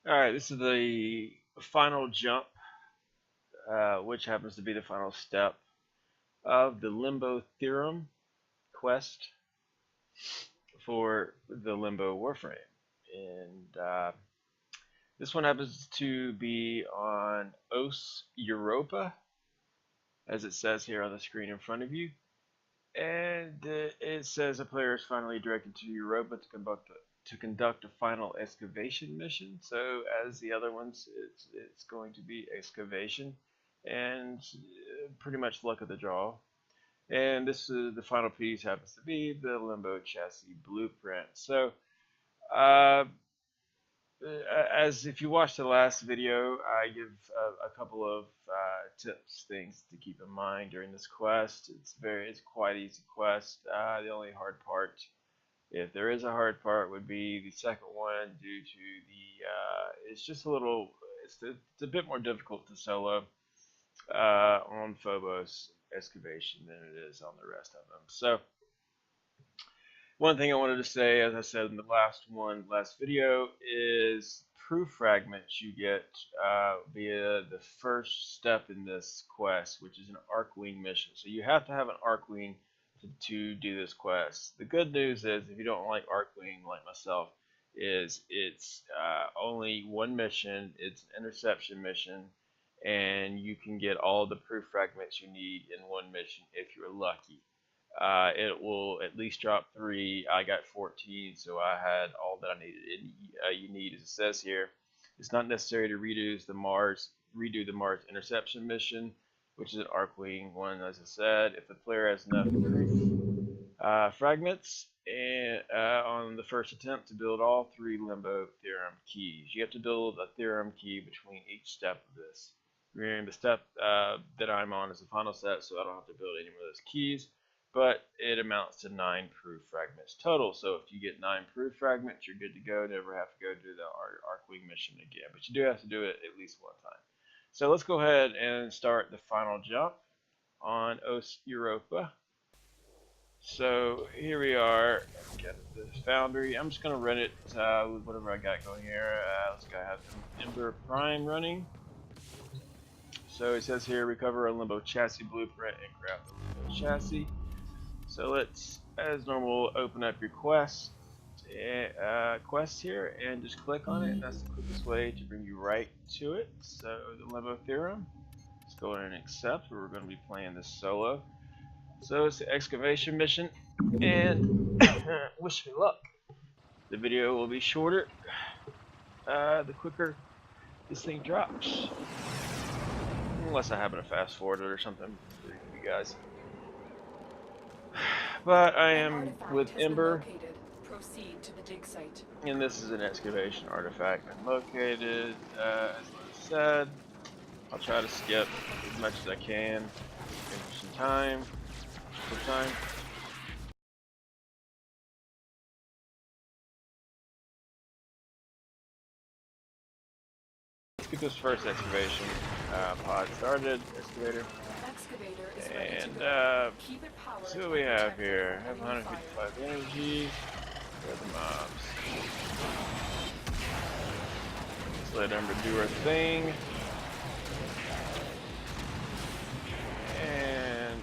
Alright, this is the final jump, which happens to be the final step of the Limbo Theorem quest for the Limbo Warframe. And this one happens to be on Europa, as it says here on the screen in front of you. And it says a player is finally directed to Europa to conduct a final excavation mission. So as the other ones, it's going to be excavation, and pretty much luck of the draw. And this is the final piece happens to be the Limbo Chassis Blueprint. So as if you watched the last video, I give a couple of tips, things to keep in mind during this quest. It's quite easy quest. The only hard part, if there is a hard part, would be the second one due to the it's just a little it's a bit more difficult to solo on Phobos excavation than it is on the rest of them. So one thing I wanted to say, as I said in the last video, is proof fragments you get via the first step in this quest, which is an Archwing mission. So you have to have an Archwing to do this quest. The good news is, if you don't like Archwing like myself, is it's only one mission. It's an interception mission, and you can get all the proof fragments you need in one mission if you're lucky. It will at least drop 3. I got 14, so I had all that I needed. You need, as it says here, it's not necessary to redo the Mars interception mission, which is an Archwing one, as I said. If the player has enough proof fragments and on the first attempt to build all 3 Limbo Theorem keys, you have to build a Theorem key between each step of this. Remembering the step that I'm on is the final step, so I don't have to build any more of those keys. But it amounts to 9 proof fragments total. So if you get 9 proof fragments, you're good to go. Never have to go do the Archwing mission again. But you do have to do it at least one time. So let's go ahead and start the final jump on Europa. So here we are. Get the foundry. I'm just going to run it with whatever I got going here. Let's go have Ember Prime running. So it says here, recover a Limbo Chassis Blueprint and craft the Limbo Chassis. So let's, as normal, open up your quest here and just click on it, and that's the quickest way to bring you right to it. So the Limbo Theorem, let's go ahead and accept. We're going to be playing this solo. So it's the excavation mission, and wish me luck. The video will be shorter the quicker this thing drops, unless I happen to fast forward it or something for you guys. But I am with Ember, and this is an excavation artifact been located, as I said. I'll try to skip as much as I can, give some time. Let's get this first excavation pod started, excavator. And see what we have here. I have 155 energy. Where are the mobs? Let's let Ember do her thing. And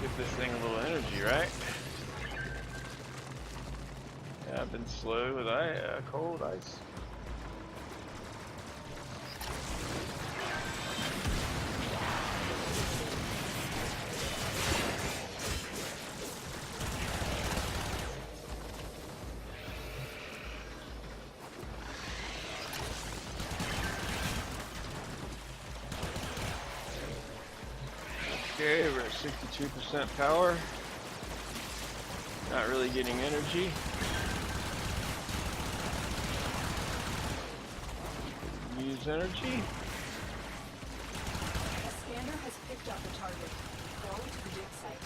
give this thing a little energy, right? Yeah, I've been slow with cold ice. Okay, we're at 62% power. Not really getting energy. Use energy. A scanner has picked up the target. Go to the dig site.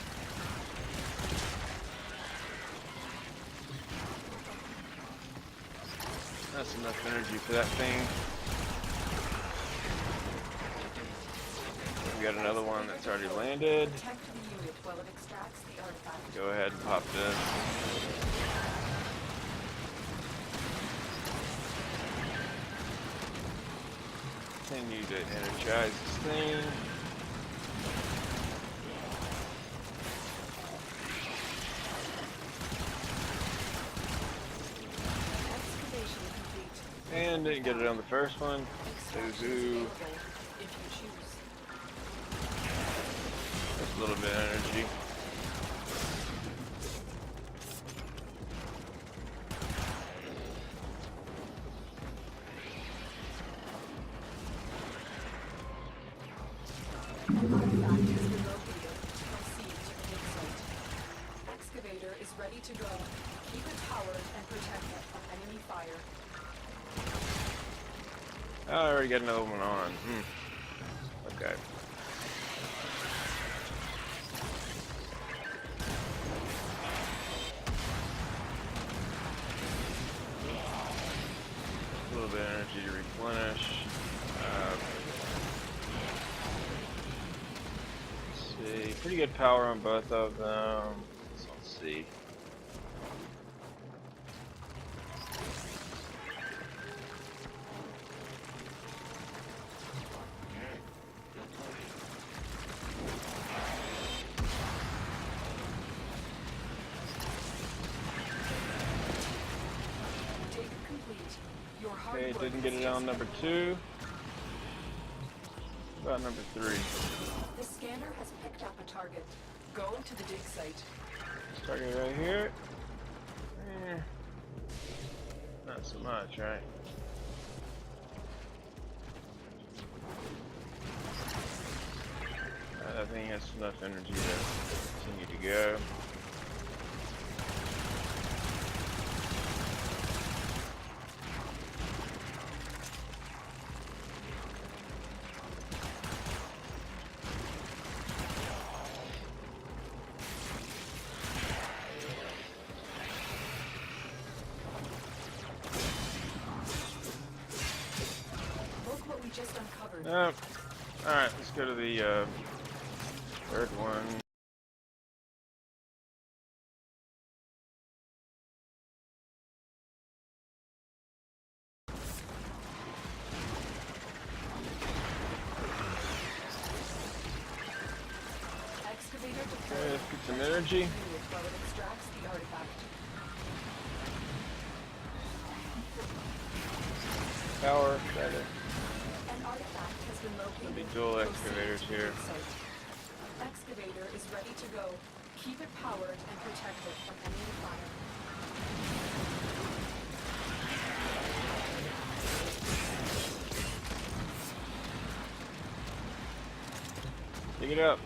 That's enough energy for that thing. We got another one that's already landed. Go ahead and pop this. continue to energize this thing. Excavation complete. And didn't get it on the first one. Extraction Boo-hoo. available if you choose. Just a little bit of energy. An artifact has been located. Proceed to the dig site. Excavator is ready to go. Keep it powered and protect it from enemy fire. Oh, I already got another one on. Okay. A little bit of energy to replenish. Let's see. Pretty good power on both of them. Let's see. Dig complete. Your hard Okay, work didn't get has it on tasted number 2. About number 3. The scanner has picked up a target. Go to the dig site. Target right here. Not so much, right? I think that's enough energy to continue to go. Look what we just uncovered. Alright, let's go to the third one. Excavator Okay, deployed. let's get some energy. While it extracts the artifact. Power, better. An artifact has been located. There'll be dual Proceed excavators to the here. dig site. Excavator is ready to go. Keep it powered and protect it from enemy fire. Dig it up.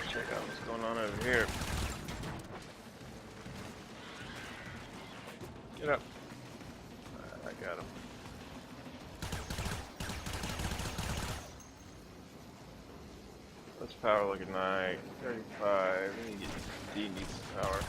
Check out what's going on over here. Get up. I got him. What's power looking like? 35. We need to get D needs some power.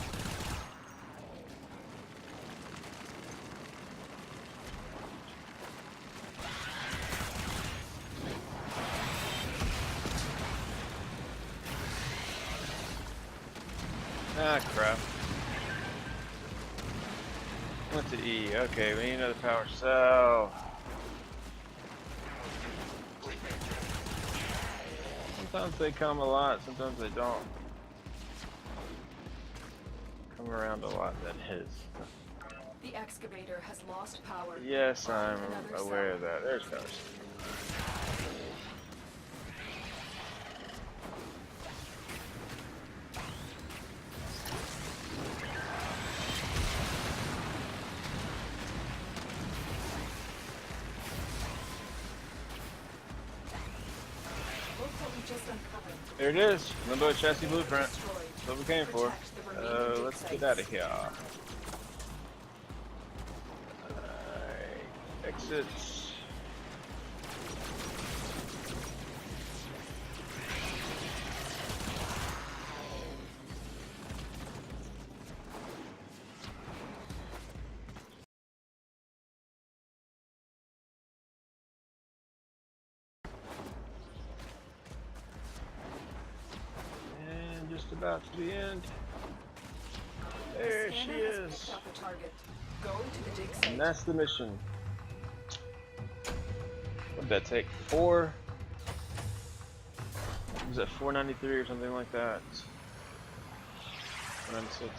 Ah, crap. Went to E. Okay, we need another power cell. Sometimes they come a lot, sometimes they don't. Come around a lot, that is. The excavator has lost power. Yes, I'm Another aware cell. of that. There's power. Look what we just uncovered. There it is, Limbo Chassis Blueprint. Destroyed. That's what we came for. Protect the remaining dig Let's get sites. out of here. Exits. And just about to the end. There The she scanner has is. picked up the target. Go to the dig And site. that's the mission. What'd that take? Was that 493 or something like that? 496.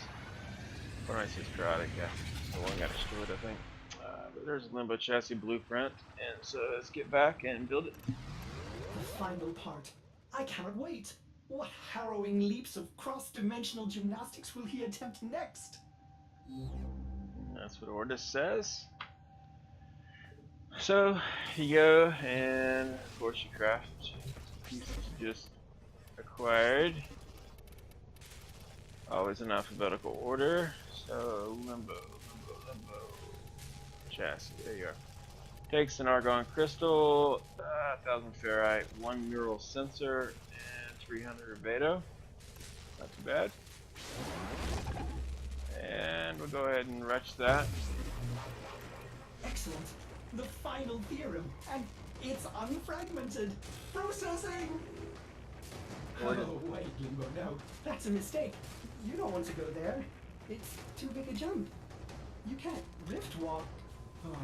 496 periodic, yeah. The one got destroyed, I think. But there's a Limbo Chassis Blueprint, and so let's get back and build it. The final part. I cannot wait. What harrowing leaps of cross-dimensional gymnastics will he attempt next? That's what Ordis says. So you go, and of course you craft the pieces you just acquired. Always in alphabetical order. So Limbo Chassis. There you are. Takes an argon crystal, 1,000 ferrite, 1 neural sensor, and 300 rubedo. Not too bad. And we'll go ahead and retch that. Excellent. The final theorem, and it's unfragmented. Processing! Oh, wait, Limbo, no. That's a mistake. You don't want to go there. It's too big a jump. You can't rift walk. Oh.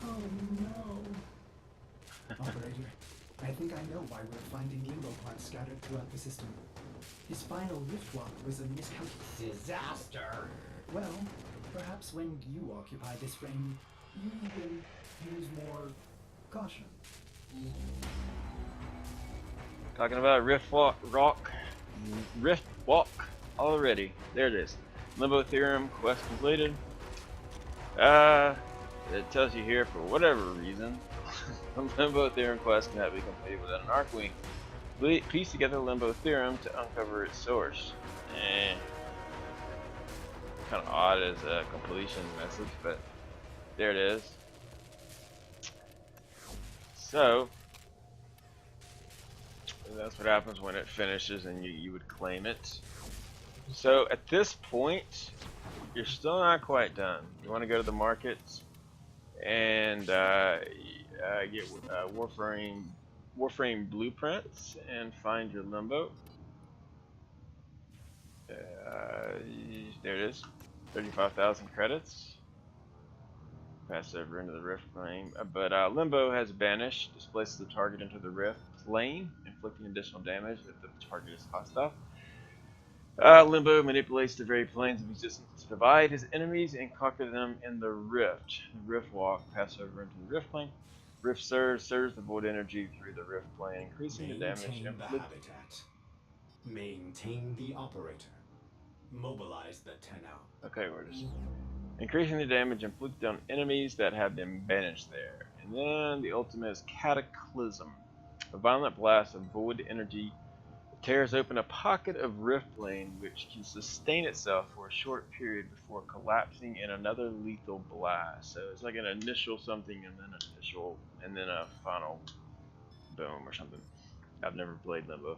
Oh, no. Operator, I think I know why we're finding Limbo parts scattered throughout the system. His final rift walk was a miscalculation. Disaster! Well, perhaps when you occupy this frame, you will use more caution. Talking about rift walk already. There it is. Limbo Theorem quest completed. It tells you here for whatever reason, the Limbo Theorem quest cannot be completed without an arc wing. Piece together the Limbo Theorem to uncover its source. Kind of odd as a completion message, but there it is. So that's what happens when it finishes, and you would claim it. So at this point, you're still not quite done. You want to go to the markets and get Warframe blueprints and find your Limbo. There it is, 35,000 credits. Pass over into the rift plane, but Limbo has banished, displaces the target into the rift plane, inflicting additional damage if the target is hostile. Limbo manipulates the very planes of existence to divide his enemies and conquer them in the rift. The rift walk, pass over into the rift plane. Rift surge, the void energy through the rift plane, increasing the damage. Maintain the habitat. Maintain the operator. Mobilize the Tenau. Okay, we're just increasing the damage inflicted on enemies that have been banished there. And then the ultimate is Cataclysm. A violent blast of void energy tears open a pocket of rift plane which can sustain itself for a short period before collapsing in another lethal blast. So it's like an initial something and then an initial and then a final boom or something. I've never played Limbo.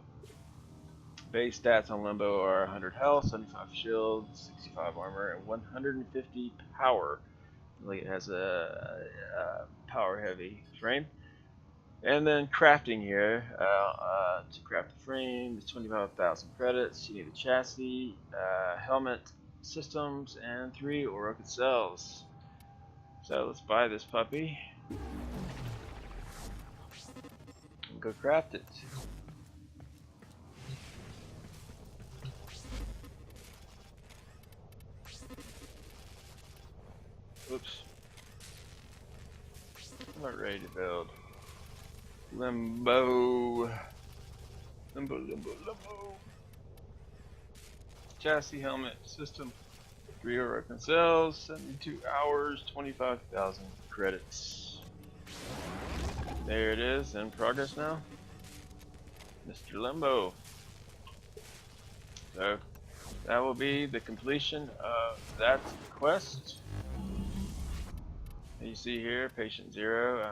Base stats on Limbo are 100 health, 75 shield, 65 armor, and 150 power. Like it has a power heavy frame. And then crafting here, to craft the frame is 25,000 credits. You need a chassis, helmet, systems, and 3 Europa cells. So let's buy this puppy and go craft it. Oops. I'm not ready to build. Limbo. Chassis, helmet, system. 3 Europa cells, 72 hours, 25,000 credits. There it is, in progress now. Mr. Limbo. So, that will be the completion of that quest. You see here, patient 0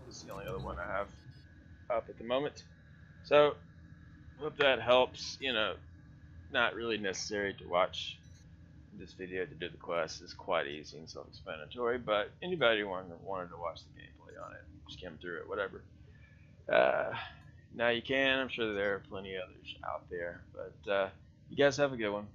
is the only other one I have up at the moment. So, hope that helps. You know, not really necessary to watch this video to do the quest. It's quite easy and self-explanatory, but anybody who wanted to watch the gameplay on it, skim through it, whatever. Now you can. I'm sure there are plenty others out there, but you guys have a good one.